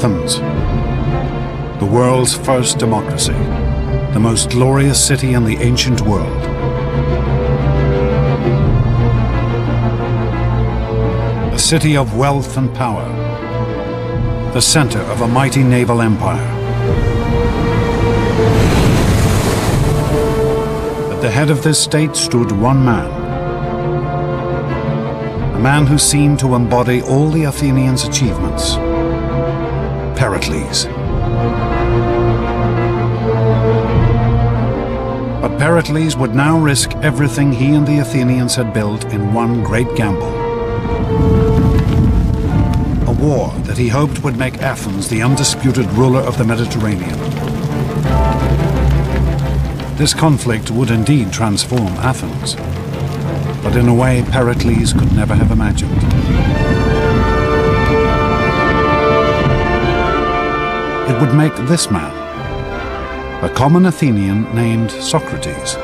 Athens, the world's first democracy, the most glorious city in the ancient world. A city of wealth and power, the center of a mighty naval empire. At the head of this state stood one man, a man who seemed to embody all the Athenians' achievements, Pericles. But Pericles would now risk everything he and the Athenians had built in one great gamble. A war that he hoped would make Athens the undisputed ruler of the Mediterranean. This conflict would indeed transform Athens, but in a way Pericles could never have imagined. It would make this man, a common Athenian named Socrates,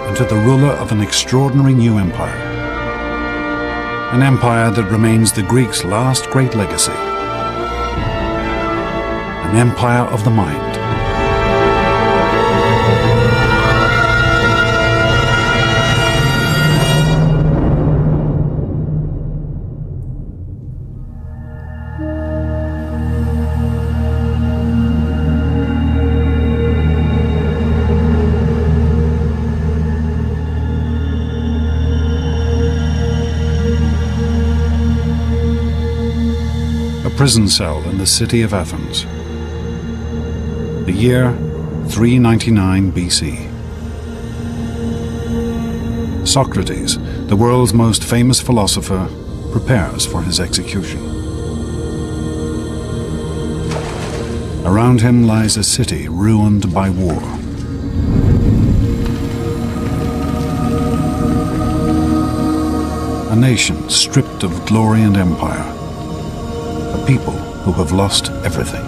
into the ruler of an extraordinary new empire. An empire that remains the Greeks' last great legacy. An empire of the mind. Prison cell in the city of Athens. The year 399 BC. Socrates, the world's most famous philosopher, prepares for his execution. Around him lies a city ruined by war. A nation stripped of glory and empire. People who have lost everything.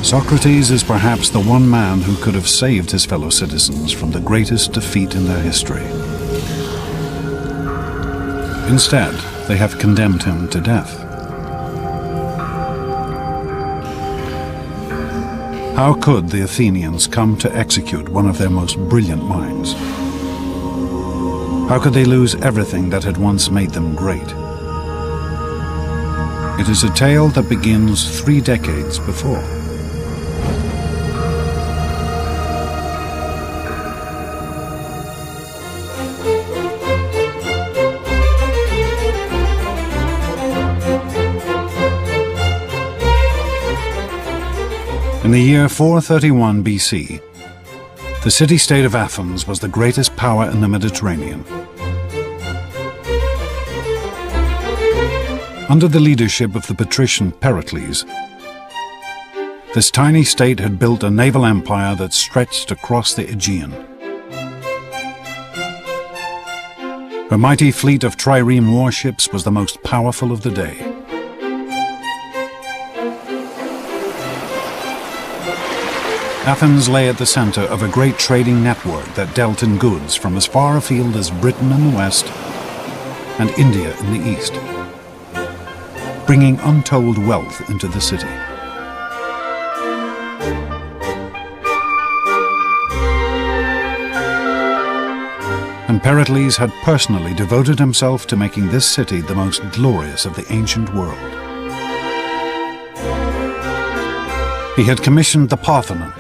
Socrates is perhaps the one man who could have saved his fellow citizens from the greatest defeat in their history. Instead, they have condemned him to death. How could the Athenians come to execute one of their most brilliant minds? How could they lose everything that had once made them great? It is a tale that begins 3 decades before. In the year 431 BC, the city-state of Athens was the greatest power in the Mediterranean. Under the leadership of the patrician Pericles, this tiny state had built a naval empire that stretched across the Aegean. Her mighty fleet of trireme warships was the most powerful of the day. Athens lay at the center of a great trading network that dealt in goods from as far afield as Britain in the west and India in the east, bringing untold wealth into the city. And Pericles had personally devoted himself to making this city the most glorious of the ancient world. He had commissioned the Parthenon,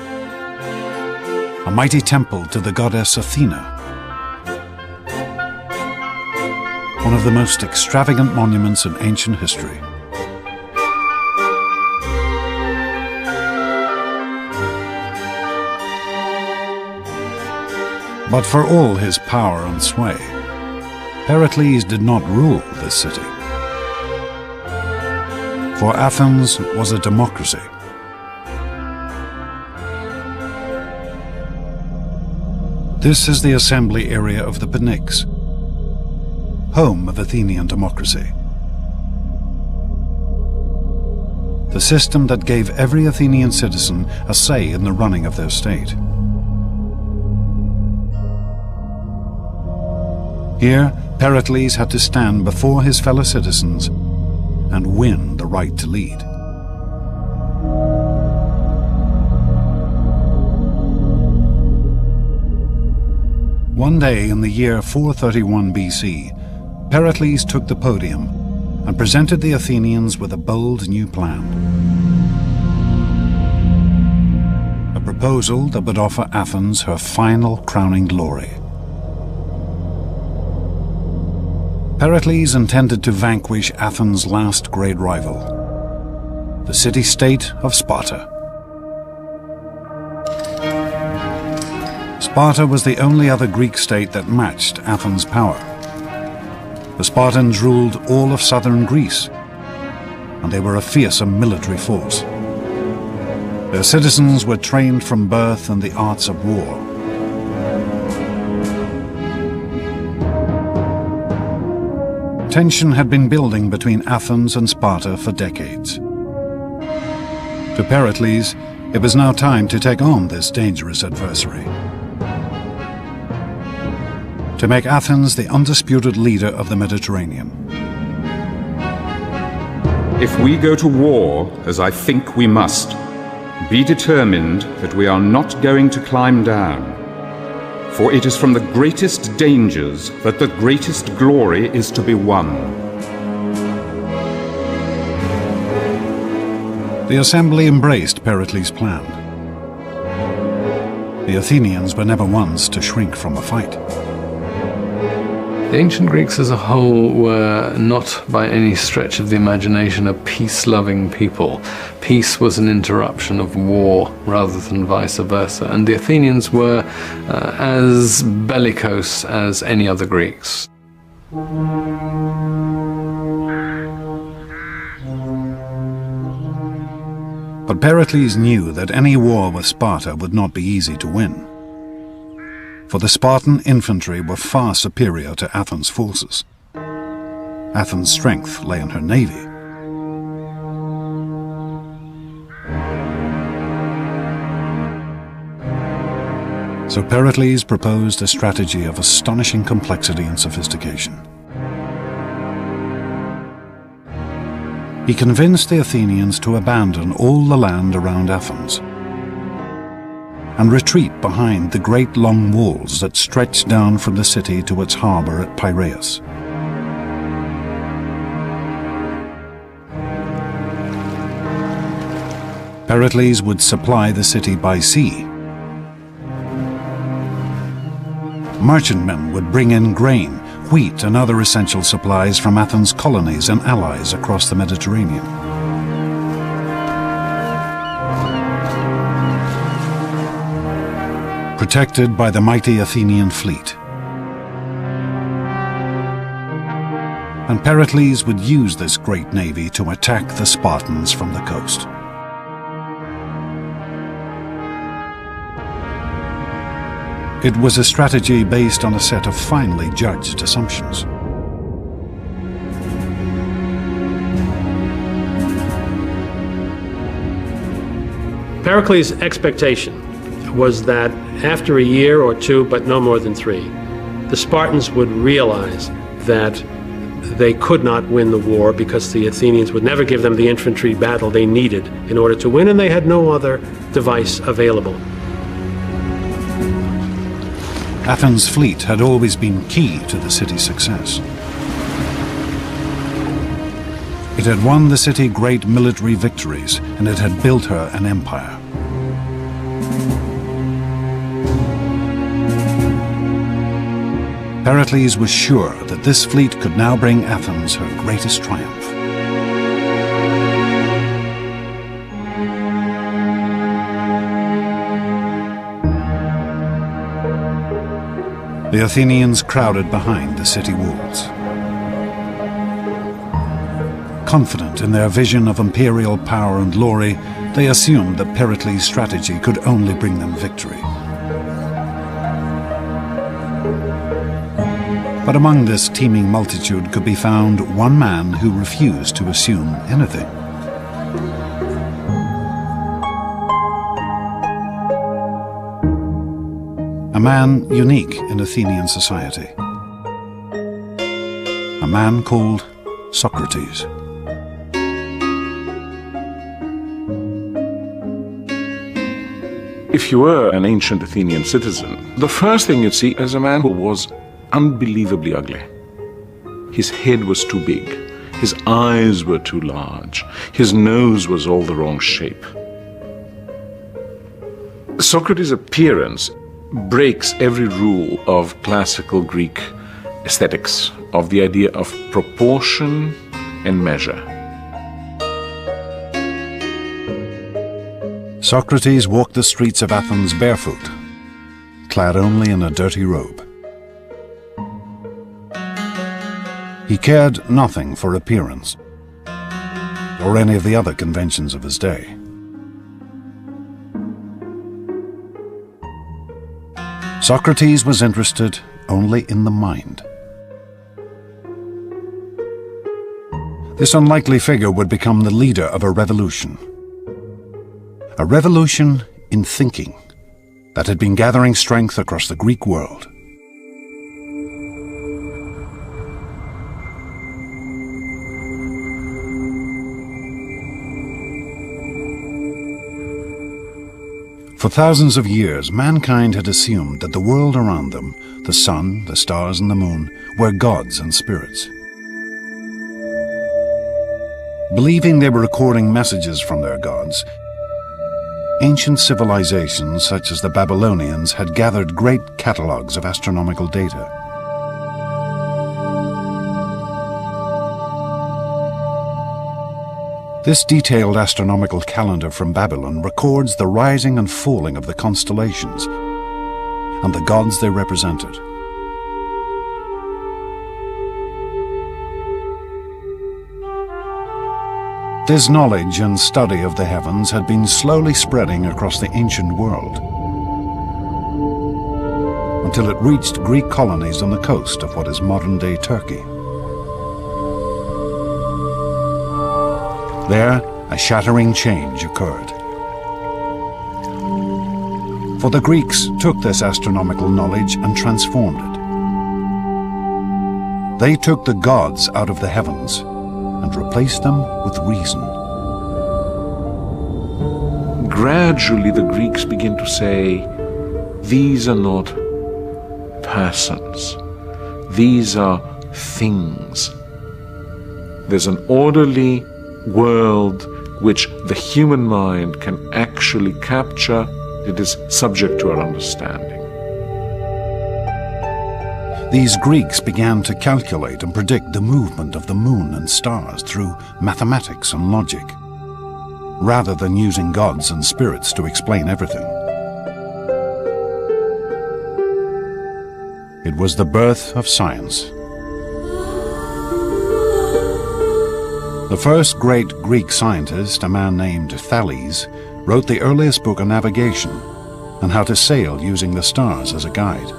a mighty temple to the goddess Athena, one of the most extravagant monuments in ancient history. But for all his power and sway, Pericles did not rule this city. For Athens was a democracy. This is the assembly area of the Pnyx, home of Athenian democracy. The system that gave every Athenian citizen a say in the running of their state. Here, Pericles had to stand before his fellow citizens and win the a right to lead. One day in the year 431 BC, Pericles took the podium and presented the Athenians with a bold new plan. A proposal that would offer Athens her final crowning glory. Pericles intended to vanquish Athens' last great rival, the city-state of Sparta. Sparta was the only other Greek state that matched Athens' power. The Spartans ruled all of southern Greece, and they were a fearsome military force. Their citizens were trained from birth in the arts of war. Tension had been building between Athens and Sparta for decades. To Pericles, it was now time to take on this dangerous adversary. To make Athens the undisputed leader of the Mediterranean. If we go to war, as I think we must, be determined that we are not going to climb down. For it is from the greatest dangers that the greatest glory is to be won. The assembly embraced Pericles' plan. The Athenians were never ones to shrink from a fight. The ancient Greeks as a whole were not by any stretch of the imagination a peace-loving people. Peace was an interruption of war rather than vice versa, and the Athenians were as bellicose as any other Greeks. But Pericles knew that any war with Sparta would not be easy to win. For the Spartan infantry were far superior to Athens' forces. Athens' strength lay in her navy. So Pericles proposed a strategy of astonishing complexity and sophistication. He convinced the Athenians to abandon all the land around Athens and retreat behind the great long walls that stretched down from the city to its harbor at Piraeus. Pericles would supply the city by sea. Merchantmen would bring in grain, wheat, and other essential supplies from Athens' colonies and allies across the Mediterranean. Protected by the mighty Athenian fleet. And Pericles would use this great navy to attack the Spartans from the coast. It was a strategy based on a set of finely judged assumptions. Pericles' expectation was that after a year or two, but no more than 3, the Spartans would realize that they could not win the war because the Athenians would never give them the infantry battle they needed in order to win, and they had no other device available. Athens' fleet had always been key to the city's success. It had won the city great military victories, and it had built her an empire. Pericles was sure that this fleet could now bring Athens her greatest triumph. The Athenians crowded behind the city walls. Confident in their vision of imperial power and glory, they assumed that Pericles' strategy could only bring them victory. But among this teeming multitude could be found one man who refused to assume anything. A man unique in Athenian society. A man called Socrates. If you were an ancient Athenian citizen, the first thing you'd see is a man who was unbelievably ugly. His head was too big, his eyes were too large, his nose was all the wrong shape. Socrates' appearance breaks every rule of classical Greek aesthetics, of the idea of proportion and measure. Socrates walked the streets of Athens barefoot, clad only in a dirty robe. He cared nothing for appearance or any of the other conventions of his day. Socrates was interested only in the mind. This unlikely figure would become the leader of a revolution in thinking that had been gathering strength across the Greek world. For thousands of years, mankind had assumed that the world around them, the sun, the stars, and the moon, were gods and spirits. Believing they were recording messages from their gods, ancient civilizations such as the Babylonians had gathered great catalogues of astronomical data. This detailed astronomical calendar from Babylon records the rising and falling of the constellations and the gods they represented. This knowledge and study of the heavens had been slowly spreading across the ancient world until it reached Greek colonies on the coast of what is modern-day Turkey. There, a shattering change occurred. For the Greeks took this astronomical knowledge and transformed it. They took the gods out of the heavens and replaced them with reason. Gradually, the Greeks begin to say, these are not persons, these are things. There's an orderly world which the human mind can actually capture. It is subject to our understanding. These Greeks began to calculate and predict the movement of the moon and stars through mathematics and logic, rather than using gods and spirits to explain everything. It was the birth of science. The first great Greek scientist, a man named Thales, wrote the earliest book on navigation and how to sail using the stars as a guide.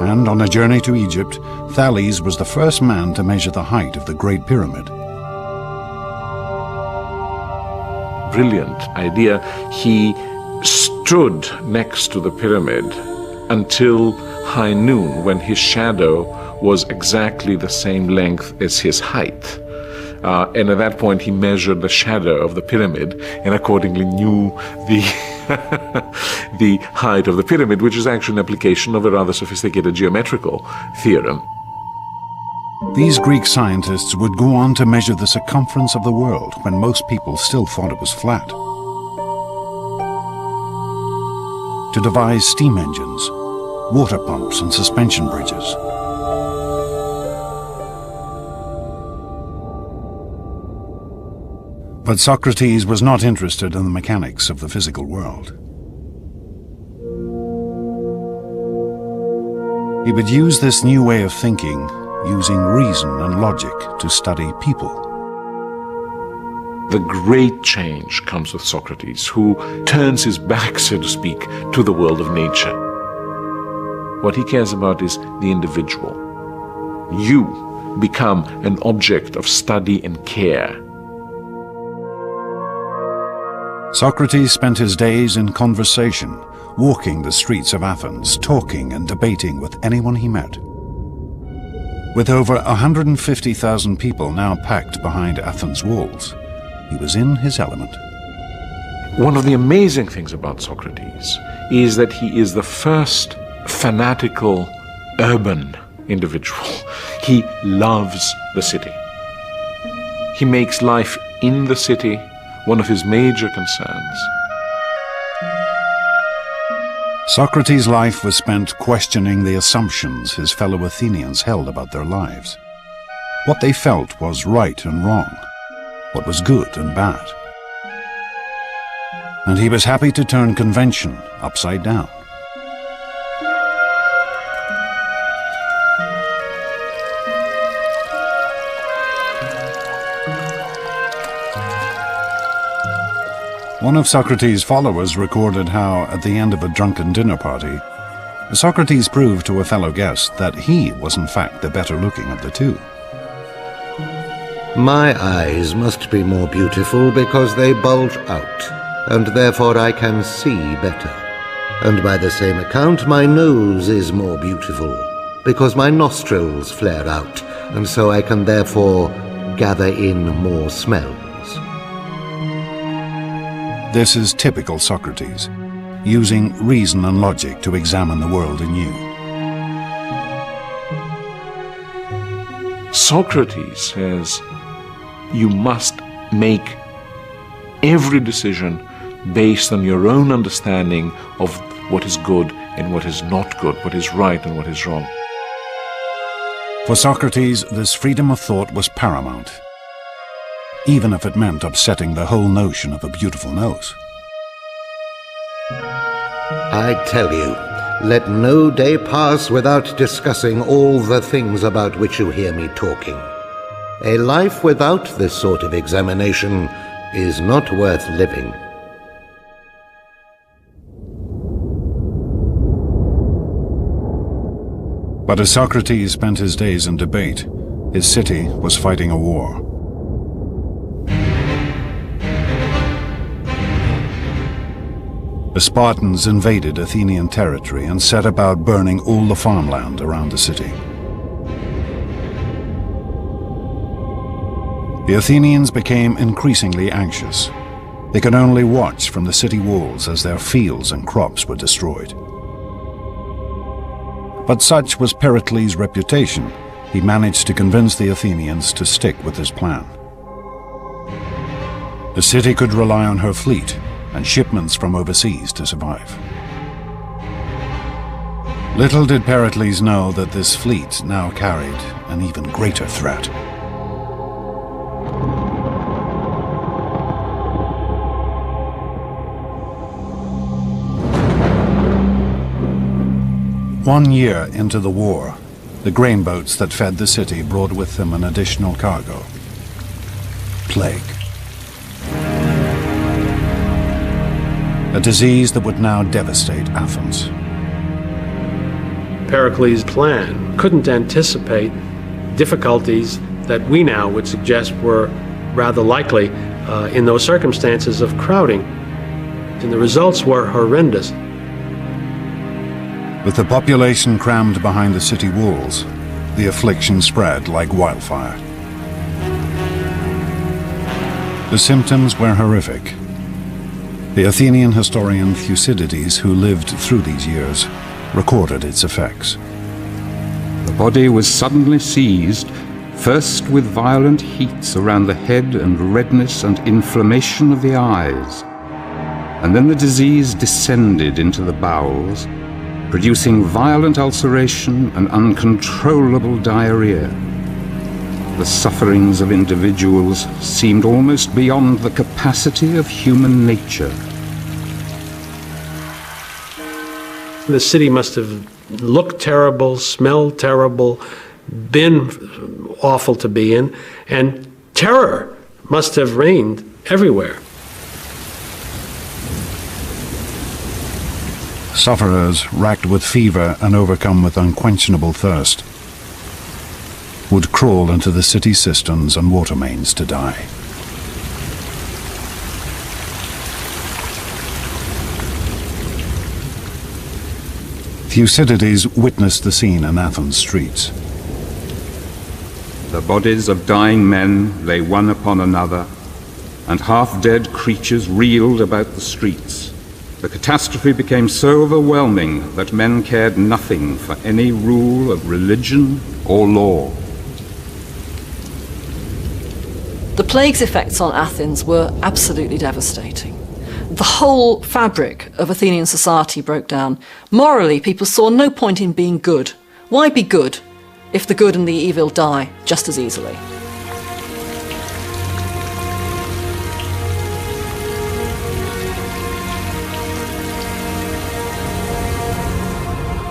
And on a journey to Egypt, Thales was the first man to measure the height of the Great Pyramid. Brilliant idea. He stood next to the pyramid until high noon, when his shadow was exactly the same length as his height. And at that point he measured the shadow of the pyramid and accordingly knew the the height of the pyramid, which is actually an application of a rather sophisticated geometrical theorem. These Greek scientists would go on to measure the circumference of the world when most people still thought it was flat, to devise steam engines, water pumps, and suspension bridges. But Socrates was not interested in the mechanics of the physical world. He would use this new way of thinking, using reason and logic, to study people. The great change comes with Socrates, who turns his back, so to speak, to the world of nature. What he cares about is the individual. You become an object of study and care. Socrates spent his days in conversation, walking the streets of Athens, talking and debating with anyone he met. With over 150,000 people now packed behind Athens' walls, he was in his element. One of the amazing things about Socrates is that he is the first fanatical urban individual. He loves the city. He makes life in the city one of his major concerns. Socrates' life was spent questioning the assumptions his fellow Athenians held about their lives. What they felt was right and wrong, what was good and bad. And he was happy to turn convention upside down. One of Socrates' followers recorded how, at the end of a drunken dinner party, Socrates proved to a fellow guest that he was in fact the better looking of the two. My eyes must be more beautiful because they bulge out, and therefore I can see better. And by the same account, my nose is more beautiful because my nostrils flare out, and so I can therefore gather in more smells. This is typical Socrates, using reason and logic to examine the world anew. Socrates says you must make every decision based on your own understanding of what is good and what is not good, what is right and what is wrong. For Socrates, this freedom of thought was paramount, even if it meant upsetting the whole notion of a beautiful nose. I tell you, let no day pass without discussing all the things about which you hear me talking. A life without this sort of examination is not worth living. But as Socrates spent his days in debate, his city was fighting a war. The Spartans invaded Athenian territory and set about burning all the farmland around the city. The Athenians became increasingly anxious. They could only watch from the city walls as their fields and crops were destroyed. But such was Pericles' reputation, he managed to convince the Athenians to stick with his plan. The city could rely on her fleet and shipments from overseas to survive. Little did Pericles know that this fleet now carried an even greater threat. One year into the war, the grain boats that fed the city brought with them an additional cargo: plague. A disease that would now devastate Athens. Pericles' plan couldn't anticipate difficulties that we now would suggest were rather likely in those circumstances of crowding. And the results were horrendous. With the population crammed behind the city walls, the affliction spread like wildfire. The symptoms were horrific. The Athenian historian Thucydides, who lived through these years, recorded its effects. The body was suddenly seized, first with violent heats around the head and redness and inflammation of the eyes, and then the disease descended into the bowels, producing violent ulceration and uncontrollable diarrhea. The sufferings of individuals seemed almost beyond the capacity of human nature. The city must have looked terrible, smelled terrible, been awful to be in, and terror must have reigned everywhere. Sufferers, racked with fever and overcome with unquenchable thirst, would crawl into the city cisterns and water mains to die. Thucydides witnessed the scene in Athens streets. The bodies of dying men lay one upon another, and half-dead creatures reeled about the streets. The catastrophe became so overwhelming that men cared nothing for any rule of religion or law. The plague's effects on Athens were absolutely devastating. The whole fabric of Athenian society broke down. Morally, people saw no point in being good. Why be good if the good and the evil die just as easily?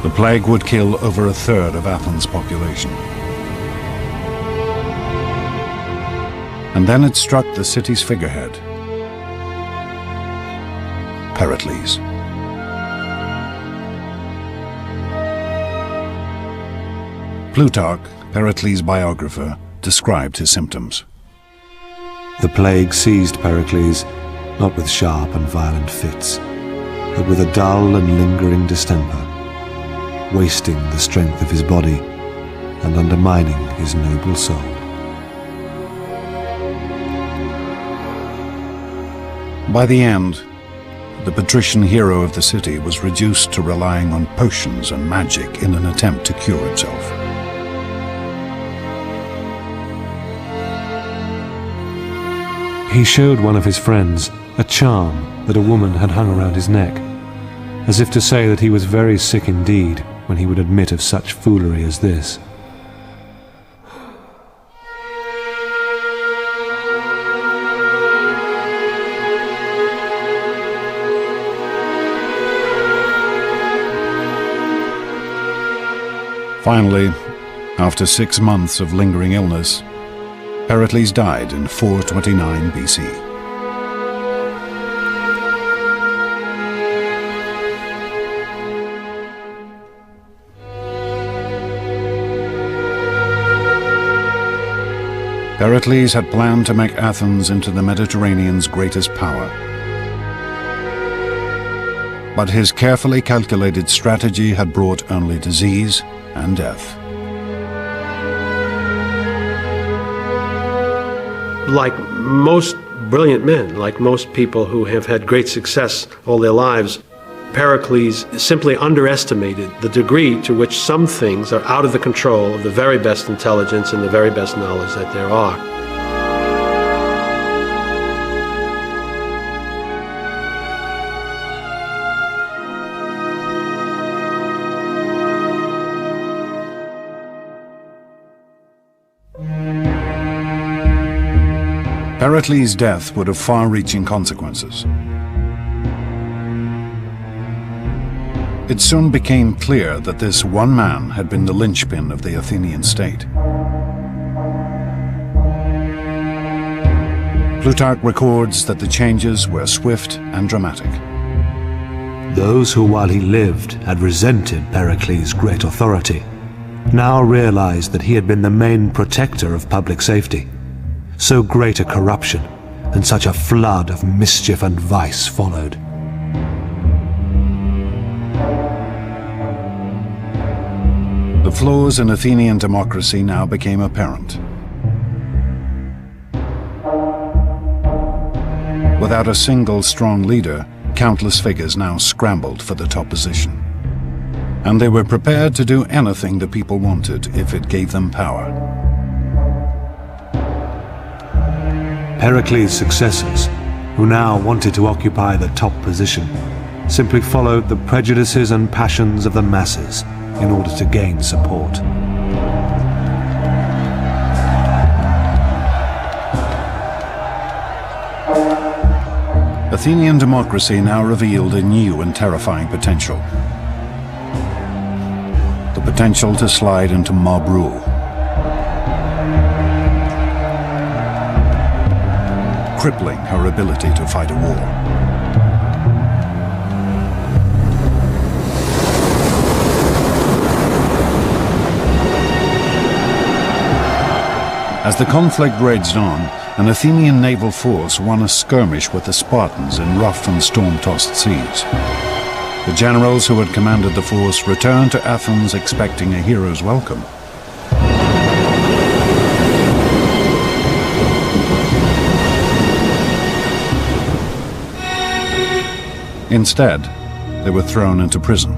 The plague would kill over a third of Athens' population. And then it struck the city's figurehead, Pericles. Plutarch, Pericles' biographer, described his symptoms. The plague seized Pericles, not with sharp and violent fits, but with a dull and lingering distemper, wasting the strength of his body and undermining his noble soul. By the end, the patrician hero of the city was reduced to relying on potions and magic in an attempt to cure himself. He showed one of his friends a charm that a woman had hung around his neck, as if to say that he was very sick indeed when he would admit of such foolery as this. Finally, after 6 months of lingering illness, Pericles died in 429 BC. Pericles had planned to make Athens into the Mediterranean's greatest power. But his carefully calculated strategy had brought only disease and death. Like most brilliant men, like most people who have had great success all their lives, Pericles simply underestimated the degree to which some things are out of the control of the very best intelligence and the very best knowledge that there are. Pericles' death would have far-reaching consequences. It soon became clear that this one man had been the linchpin of the Athenian state. Plutarch records that the changes were swift and dramatic. Those who, while he lived, had resented Pericles' great authority, now realized that he had been the main protector of public safety. So great a corruption and such a flood of mischief and vice followed. The flaws in Athenian democracy now became apparent. Without a single strong leader, countless figures now scrambled for the top position. And they were prepared to do anything the people wanted if it gave them power. Pericles' successors, who now wanted to occupy the top position, simply followed the prejudices and passions of the masses in order to gain support. Athenian democracy now revealed a new and terrifying potential. The potential to slide into mob rule. Crippling her ability to fight a war. As the conflict raged on, an Athenian naval force won a skirmish with the Spartans in rough and storm-tossed seas. The generals who had commanded the force returned to Athens expecting a hero's welcome. Instead, they were thrown into prison.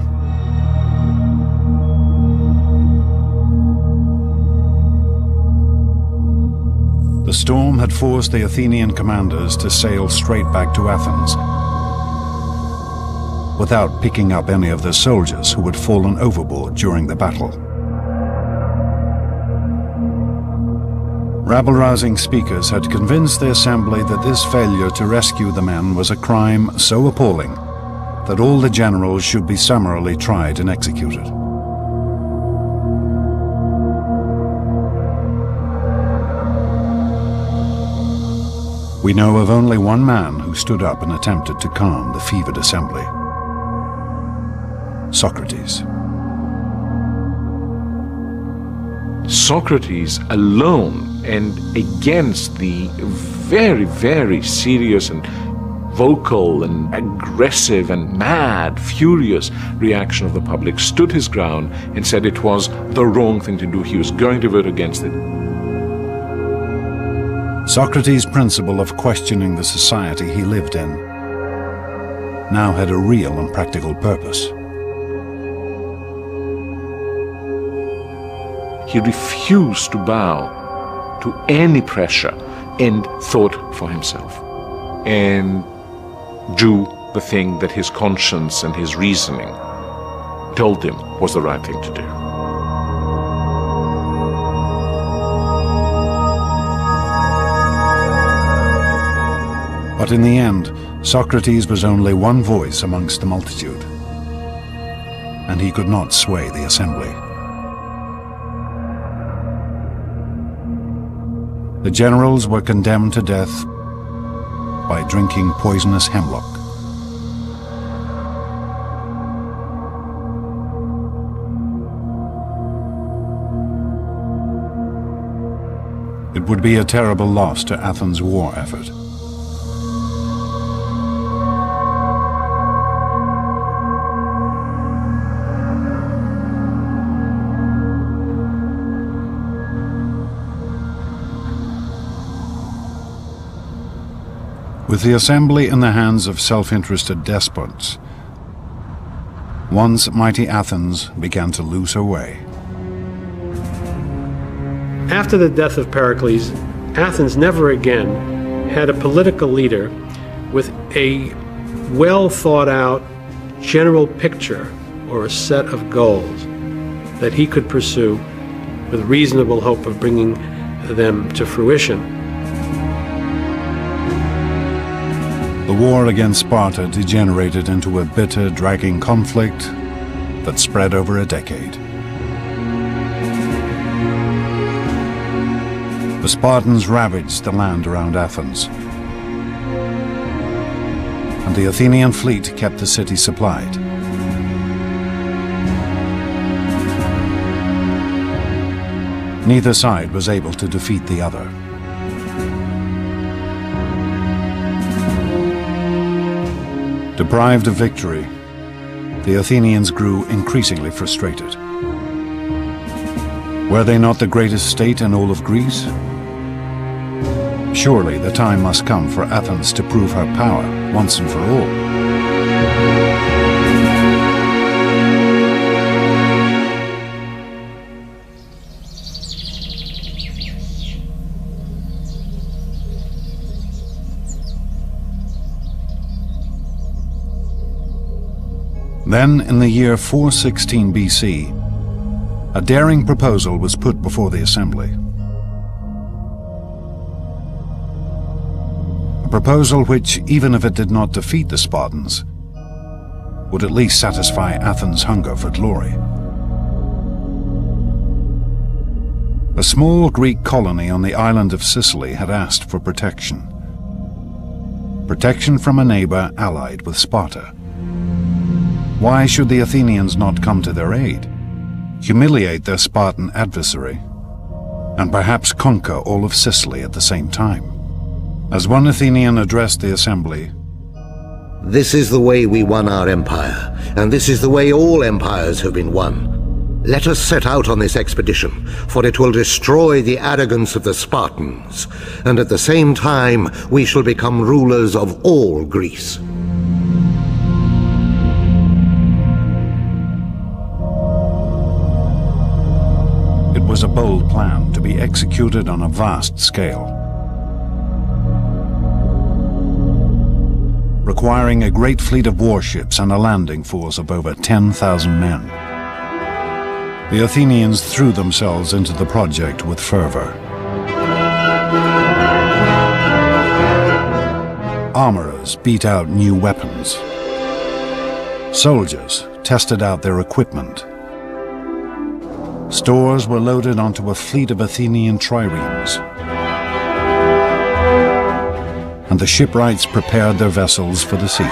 The storm had forced the Athenian commanders to sail straight back to Athens, without picking up any of their soldiers who had fallen overboard during the battle. Rabble-rousing speakers had convinced the assembly that this failure to rescue the men was a crime so appalling that all the generals should be summarily tried and executed. We know of only one man who stood up and attempted to calm the fevered assembly: Socrates. Socrates alone, and against the very, very serious and vocal and aggressive and mad, furious reaction of the public, stood his ground and said it was the wrong thing to do. He was going to vote against it. Socrates' principle of questioning the society he lived in now had a real and practical purpose. He refused to bow to any pressure and thought for himself and do the thing that his conscience and his reasoning told him was the right thing to do. But in the end, Socrates was only one voice amongst the multitude, and he could not sway the assembly. The generals were condemned to death by drinking poisonous hemlock. It would be a terrible loss to Athens' war effort. With the assembly in the hands of self-interested despots, once mighty Athens began to lose her way. After the death of Pericles, Athens never again had a political leader with a well-thought-out general picture or a set of goals that he could pursue with reasonable hope of bringing them to fruition. The war against Sparta degenerated into a bitter, dragging conflict that spread over a decade. The Spartans ravaged the land around Athens, and the Athenian fleet kept the city supplied. Neither side was able to defeat the other. Deprived of victory, the Athenians grew increasingly frustrated. Were they not the greatest state in all of Greece? Surely the time must come for Athens to prove her power once and for all. Then, in the year 416 BC, a daring proposal was put before the assembly. A proposal which, even if it did not defeat the Spartans, would at least satisfy Athens' hunger for glory. A small Greek colony on the island of Sicily had asked for protection. Protection from a neighbor allied with Sparta. Why should the Athenians not come to their aid, humiliate their Spartan adversary, and perhaps conquer all of Sicily at the same time? As one Athenian addressed the assembly, "This is the way we won our empire, and this is the way all empires have been won. Let us set out on this expedition, for it will destroy the arrogance of the Spartans, and at the same time we shall become rulers of all Greece." plan to be executed on a vast scale, requiring a great fleet of warships and a landing force of over 10,000 men. The Athenians threw themselves into the project with fervor. Armorers beat out new weapons. Soldiers tested out their equipment. Stores were loaded onto a fleet of Athenian triremes, and the shipwrights prepared their vessels for the sea.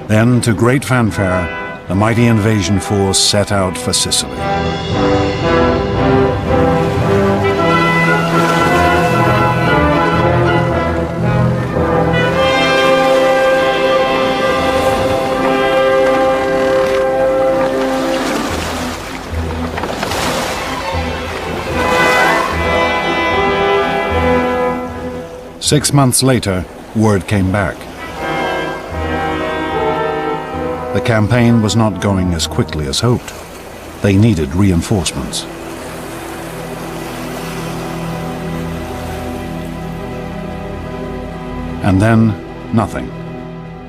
Then, to great fanfare, the mighty invasion force set out for Sicily. 6 months later, word came back. The campaign was not going as quickly as hoped. They needed reinforcements. And then, nothing.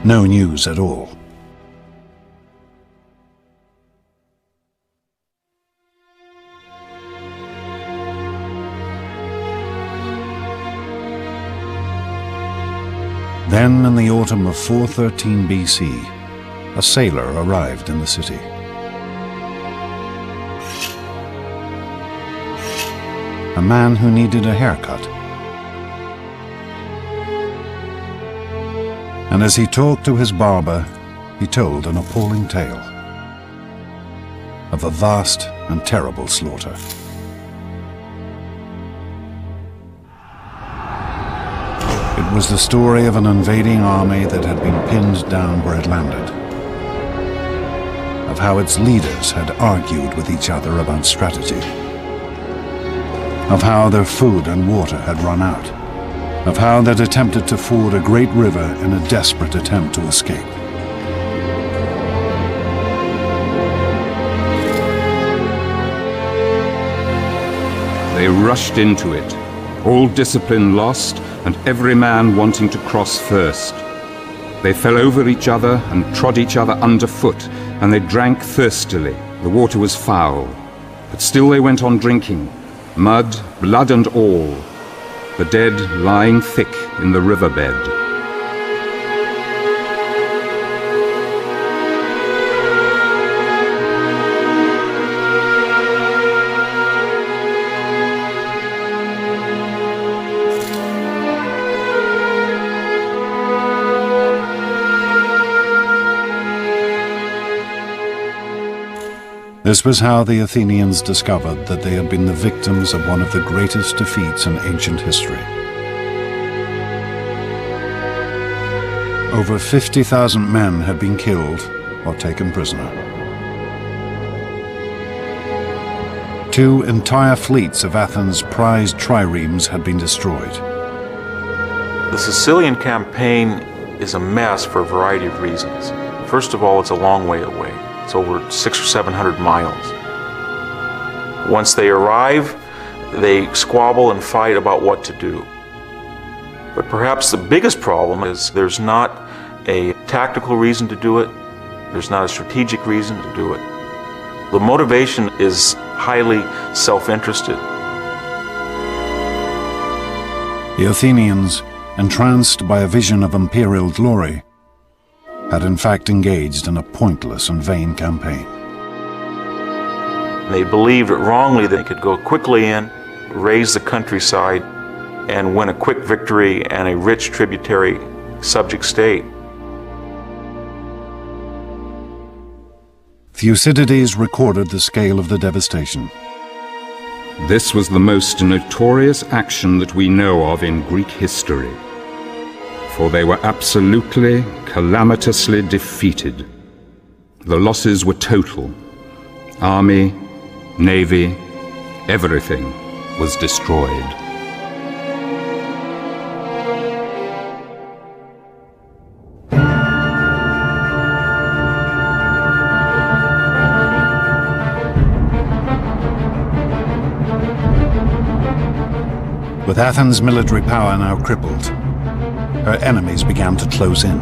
No news at all. Then, in the autumn of 413 BC, a sailor arrived in the city. A man who needed a haircut. And as he talked to his barber, he told an appalling tale of a vast and terrible slaughter. It was the story of an invading army that had been pinned down where it landed, of how its leaders had argued with each other about strategy, of how their food and water had run out, of how they'd attempted to ford a great river in a desperate attempt to escape. They rushed into it, all discipline lost, and every man wanting to cross first. They fell over each other and trod each other underfoot, and they drank thirstily. The water was foul, but still they went on drinking, mud, blood and all, the dead lying thick in the riverbed. This was how the Athenians discovered that they had been the victims of one of the greatest defeats in ancient history. Over 50,000 men had been killed or taken prisoner. 2 entire fleets of Athens' prized triremes had been destroyed. The Sicilian campaign is a mess for a variety of reasons. First of all, it's a long way away. It's over 600 or 700 miles. Once they arrive, they squabble and fight about what to do. But perhaps the biggest problem is there's not a tactical reason to do it. There's not a strategic reason to do it. The motivation is highly self-interested. The Athenians, entranced by a vision of imperial glory, had in fact engaged in a pointless and vain campaign. They believed it wrongly they could go quickly in, raise the countryside, and win a quick victory and a rich tributary subject state. Thucydides recorded the scale of the devastation. This was the most notorious action that we know of in Greek history, for they were absolutely, calamitously defeated. The losses were total. Army, navy, everything was destroyed. With Athens' military power now crippled, her enemies began to close in.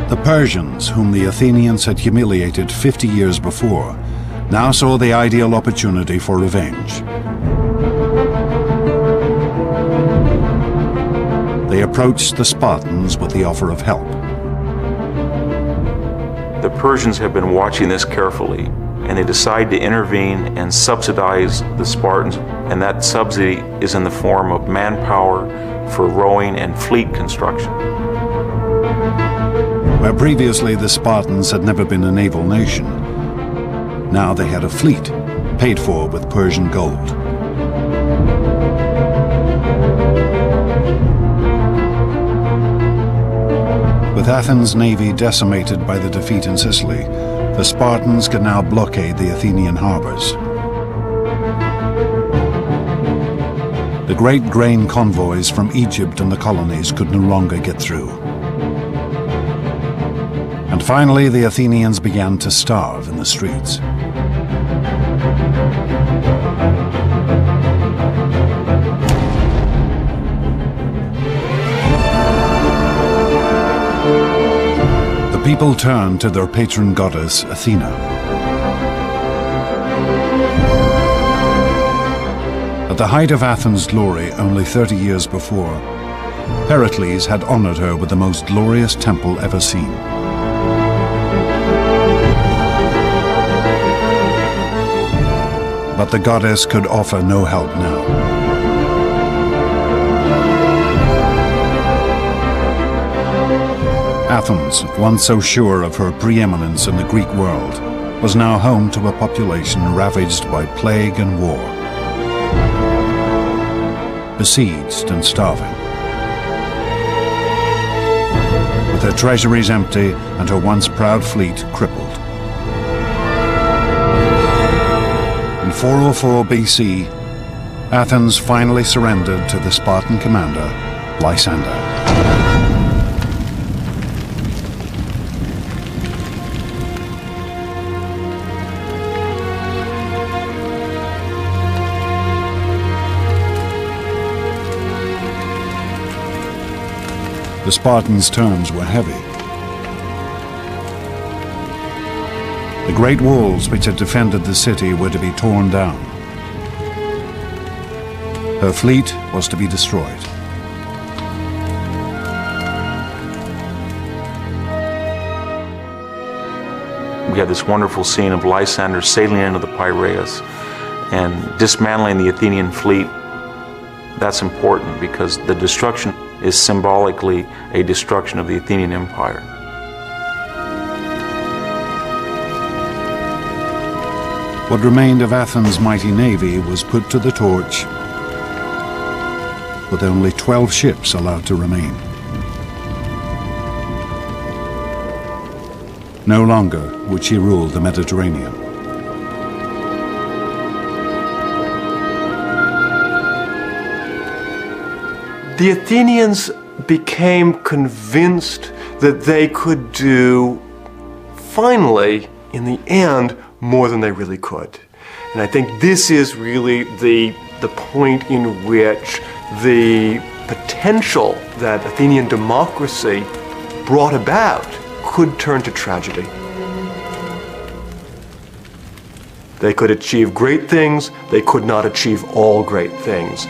The Persians, whom the Athenians had humiliated 50 years before, now saw the ideal opportunity for revenge. They approached the Spartans with the offer of help. The Persians have been watching this carefully, and they decide to intervene and subsidize the Spartans, and that subsidy is in the form of manpower for rowing and fleet construction. Where previously the Spartans had never been a naval nation, now they had a fleet, paid for with Persian gold. With Athens' navy decimated by the defeat in Sicily, the Spartans could now blockade the Athenian harbors. The great grain convoys from Egypt and the colonies could no longer get through. And finally, the Athenians began to starve in the streets. The people turned to their patron goddess, Athena. At the height of Athens' glory, only 30 years before, Pericles had honored her with the most glorious temple ever seen. But the goddess could offer no help now. Athens, once so sure of her preeminence in the Greek world, was now home to a population ravaged by plague and war, besieged and starving. With her treasuries empty and her once proud fleet crippled. In 404 BC, Athens finally surrendered to the Spartan commander, Lysander. The Spartans' terms were heavy. The great walls which had defended the city were to be torn down. Her fleet was to be destroyed. We had this wonderful scene of Lysander sailing into the Piraeus and dismantling the Athenian fleet. That's important because the destruction is symbolically a destruction of the Athenian Empire. What remained of Athens' mighty navy was put to the torch, with only 12 ships allowed to remain. No longer would she rule the Mediterranean. The Athenians became convinced that they could do, finally, in the end, more than they really could. And I think this is really the point in which the potential that Athenian democracy brought about could turn to tragedy. They could achieve great things, they could not achieve all great things.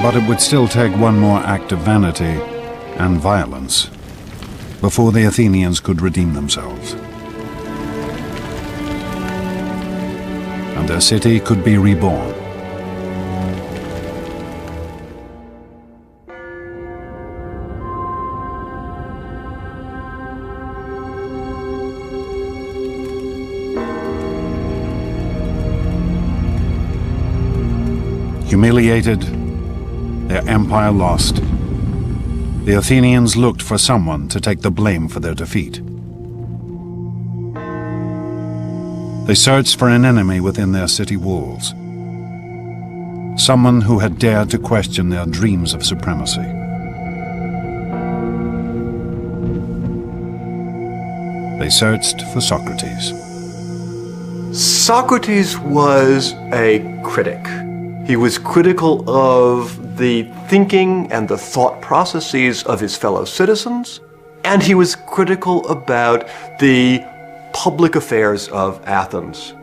But it would still take one more act of vanity and violence before the Athenians could redeem themselves. And their city could be reborn. Humiliated, their empire lost, the Athenians looked for someone to take the blame for their defeat. They searched for an enemy within their city walls, someone who had dared to question their dreams of supremacy. They searched for Socrates. Socrates was a critic. He was critical of the thinking and the thought processes of his fellow citizens, and he was critical about the public affairs of Athens.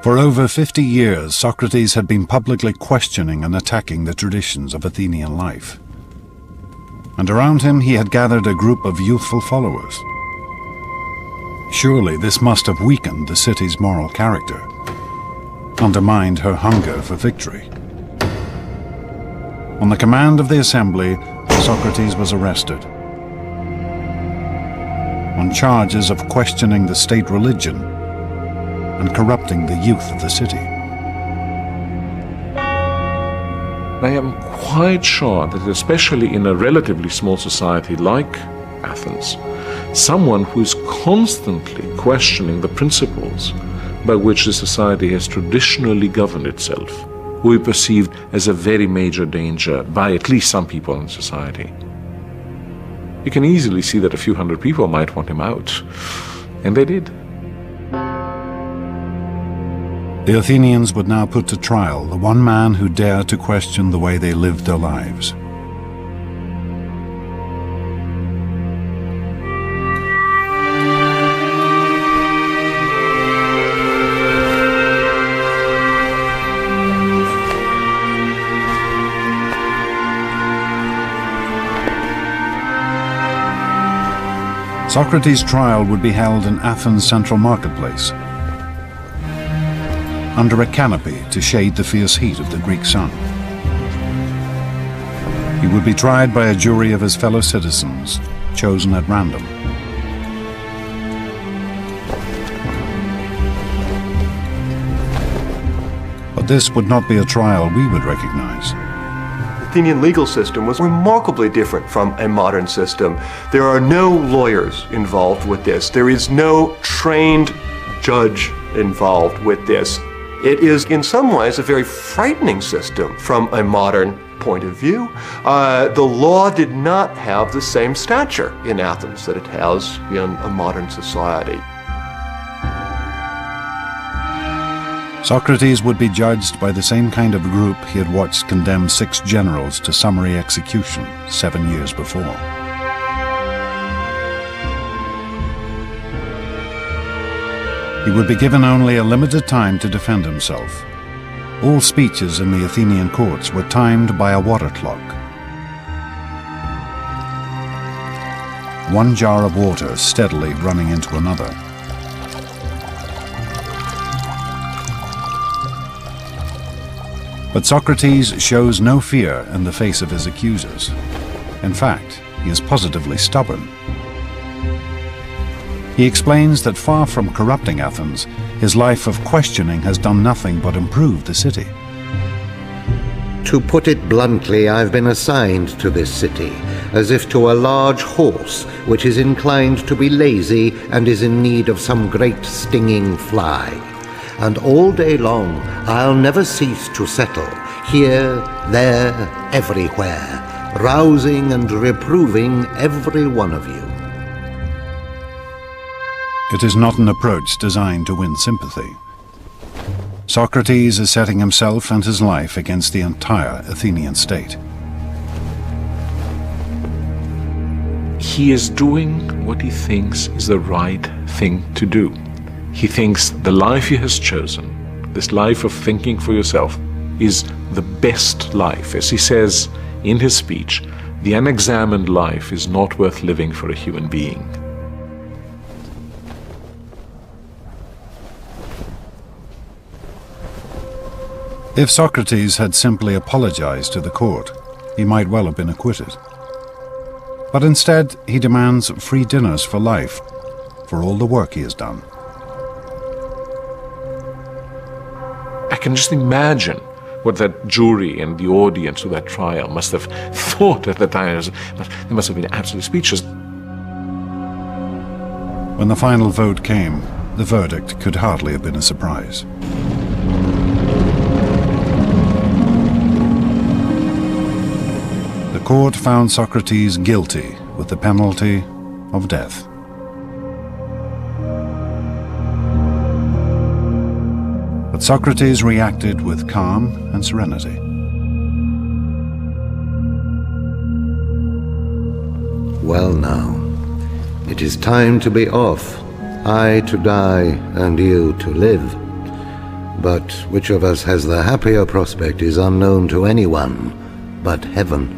For over 50 years, Socrates had been publicly questioning and attacking the traditions of Athenian life. And around him he had gathered a group of youthful followers. Surely this must have weakened the city's moral character, undermined her hunger for victory. On the command of the assembly, Socrates was arrested on charges of questioning the state religion and corrupting the youth of the city. I am quite sure that especially in a relatively small society like Athens, someone who is constantly questioning the principles by which the society has traditionally governed itself will be perceived as a very major danger by at least some people in society. You can easily see that a few hundred people might want him out, and they did. The Athenians would now put to trial the one man who dared to question the way they lived their lives. Socrates' trial would be held in Athens' central marketplace, under a canopy to shade the fierce heat of the Greek sun. He would be tried by a jury of his fellow citizens, chosen at random. But this would not be a trial we would recognize. The Athenian legal system was remarkably different from a modern system. There are no lawyers involved with this. There is no trained judge involved with this. It is in some ways a very frightening system from a modern point of view. The law did not have the same stature in Athens that it has in a modern society. Socrates would be judged by the same kind of group he had watched condemn 6 generals to summary execution 7 years before. He would be given only a limited time to defend himself. All speeches in the Athenian courts were timed by a water clock. 1 jar of water steadily running into another. But Socrates shows no fear in the face of his accusers. In fact, he is positively stubborn. He explains that far from corrupting Athens, his life of questioning has done nothing but improve the city. To put it bluntly, I've been assigned to this city, as if to a large horse which is inclined to be lazy and is in need of some great stinging fly. And all day long I'll never cease to settle, here, there, everywhere, rousing and reproving every one of you. It is not an approach designed to win sympathy. Socrates is setting himself and his life against the entire Athenian state. He is doing what he thinks is the right thing to do. He thinks the life he has chosen, this life of thinking for yourself, is the best life. As he says in his speech, the unexamined life is not worth living for a human being. If Socrates had simply apologized to the court, he might well have been acquitted. But instead, he demands free dinners for life, for all the work he has done. I can just imagine what that jury and the audience of that trial must have thought at the time. They must have been absolutely speechless. When the final vote came, the verdict could hardly have been a surprise. The court found Socrates guilty with the penalty of death. But Socrates reacted with calm and serenity. Well now, it is time to be off, I to die and you to live. But which of us has the happier prospect is unknown to anyone but heaven.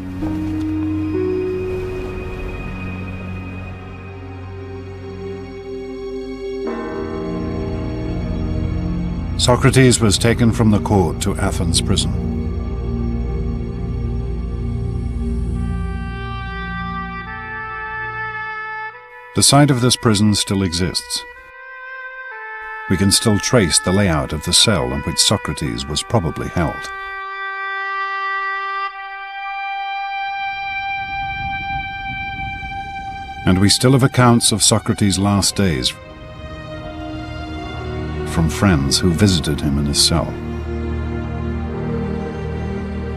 Socrates was taken from the court to Athens prison. The site of this prison still exists. We can still trace the layout of the cell in which Socrates was probably held. And we still have accounts of Socrates' last days from friends who visited him in his cell.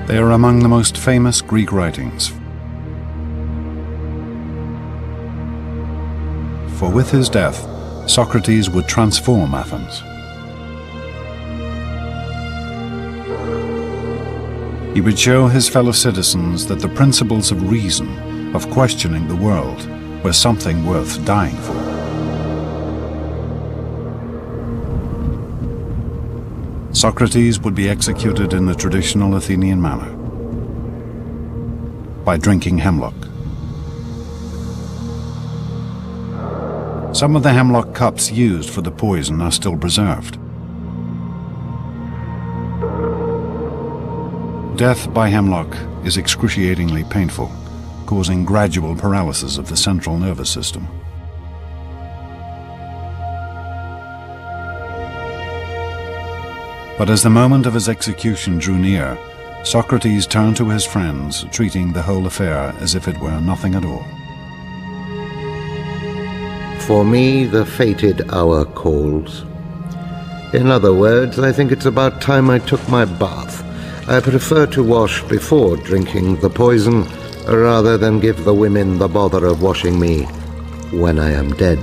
They are among the most famous Greek writings. For with his death, Socrates would transform Athens. He would show his fellow citizens that the principles of reason, of questioning the world, were something worth dying for. Socrates would be executed in the traditional Athenian manner, by drinking hemlock. Some of the hemlock cups used for the poison are still preserved. Death by hemlock is excruciatingly painful, causing gradual paralysis of the central nervous system. But as the moment of his execution drew near, Socrates turned to his friends, treating the whole affair as if it were nothing at all. For me, the fated hour calls. In other words, I think it's about time I took my bath. I prefer to wash before drinking the poison, rather than give the women the bother of washing me when I am dead.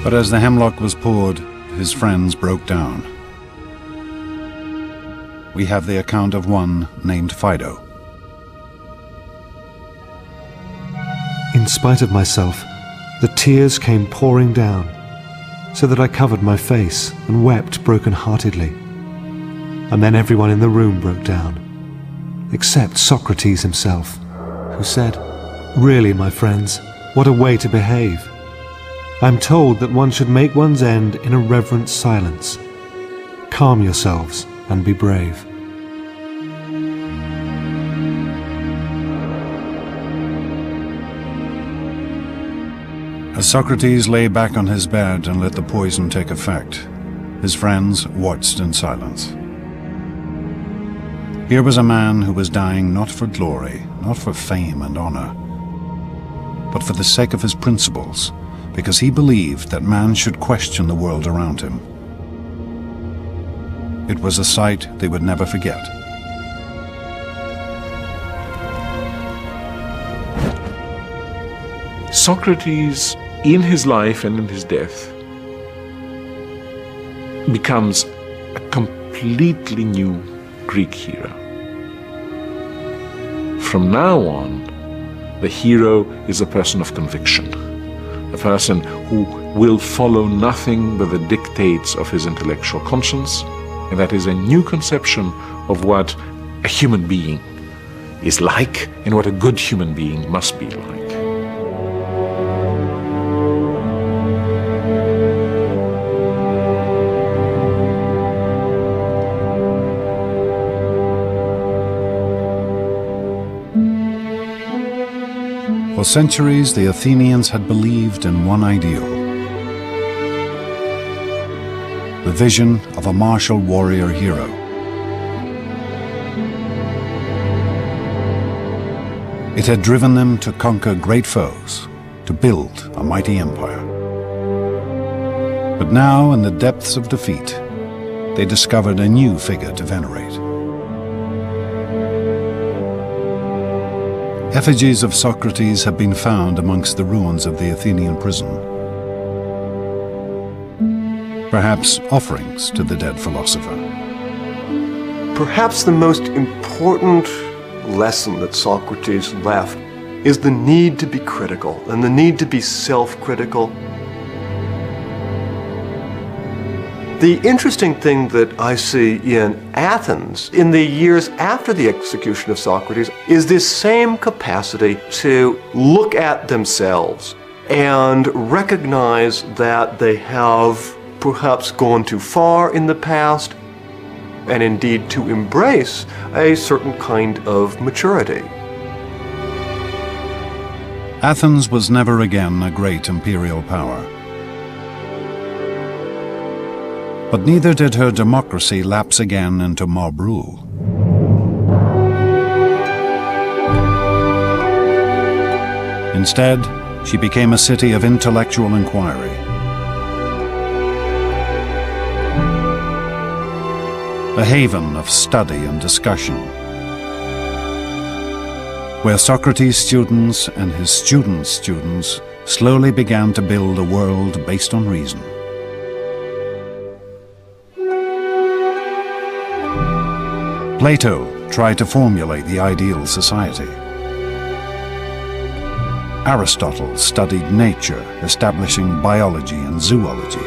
But as the hemlock was poured, his friends broke down. We have the account of one named Fido. In spite of myself, the tears came pouring down, so that I covered my face and wept broken-heartedly. And then everyone in the room broke down, except Socrates himself, who said, "Really, my friends, what a way to behave. I'm told that one should make one's end in a reverent silence. Calm yourselves and be brave." As Socrates lay back on his bed and let the poison take effect, his friends watched in silence. Here was a man who was dying not for glory, not for fame and honor, but for the sake of his principles, because he believed that man should question the world around him. It was a sight they would never forget. Socrates, in his life and in his death, becomes a completely new Greek hero. From now on, the hero is a person of conviction, a person who will follow nothing but the dictates of his intellectual conscience, and that is a new conception of what a human being is like and what a good human being must be like. For centuries, the Athenians had believed in one ideal: the vision of a martial warrior hero. It had driven them to conquer great foes, to build a mighty empire. But now, in the depths of defeat, they discovered a new figure to venerate. Effigies of Socrates have been found amongst the ruins of the Athenian prison. perhaps offerings to the dead philosopher. Perhaps the most important lesson that Socrates left is the need to be critical and the need to be self-critical. The interesting thing that I see in Athens in the years after the execution of Socrates is this same capacity to look at themselves and recognize that they have perhaps gone too far in the past, and indeed to embrace a certain kind of maturity. Athens was never again a great imperial power. But neither did her democracy lapse again into mob rule. Instead, she became a city of intellectual inquiry. A haven of study and discussion, where Socrates' students and his students' students slowly began to build a world based on reason. Plato tried to formulate the ideal society. Aristotle studied nature, establishing biology and zoology.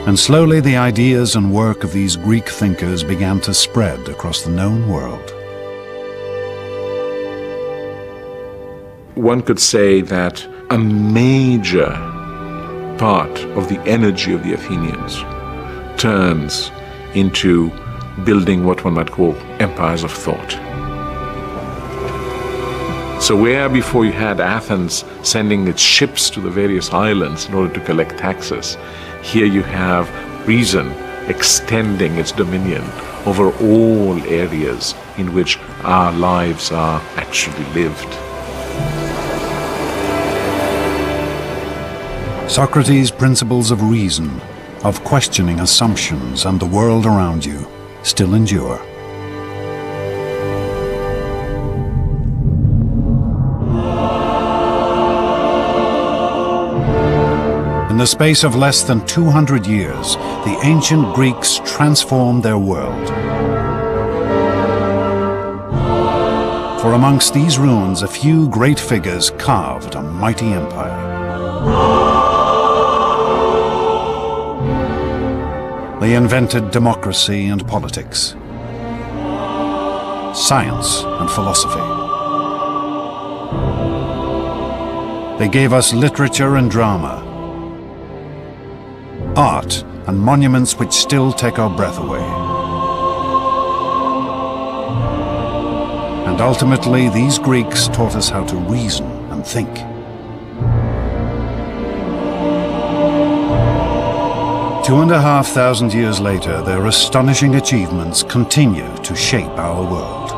And slowly the ideas and work of these Greek thinkers began to spread across the known world. One could say that a major part of the energy of the Athenians turns into building what one might call empires of thought. So where before you had Athens sending its ships to the various islands in order to collect taxes, here you have reason extending its dominion over all areas in which our lives are actually lived. Socrates' principles of reason, of questioning assumptions and the world around you, still endure. In the space of less than 200 years, the ancient Greeks transformed their world. For amongst these ruins, a few great figures carved a mighty empire. They invented democracy and politics, science and philosophy. They gave us literature and drama, art and monuments which still take our breath away. And ultimately, these Greeks taught us how to reason and think. Two and a half thousand years later, their astonishing achievements continue to shape our world.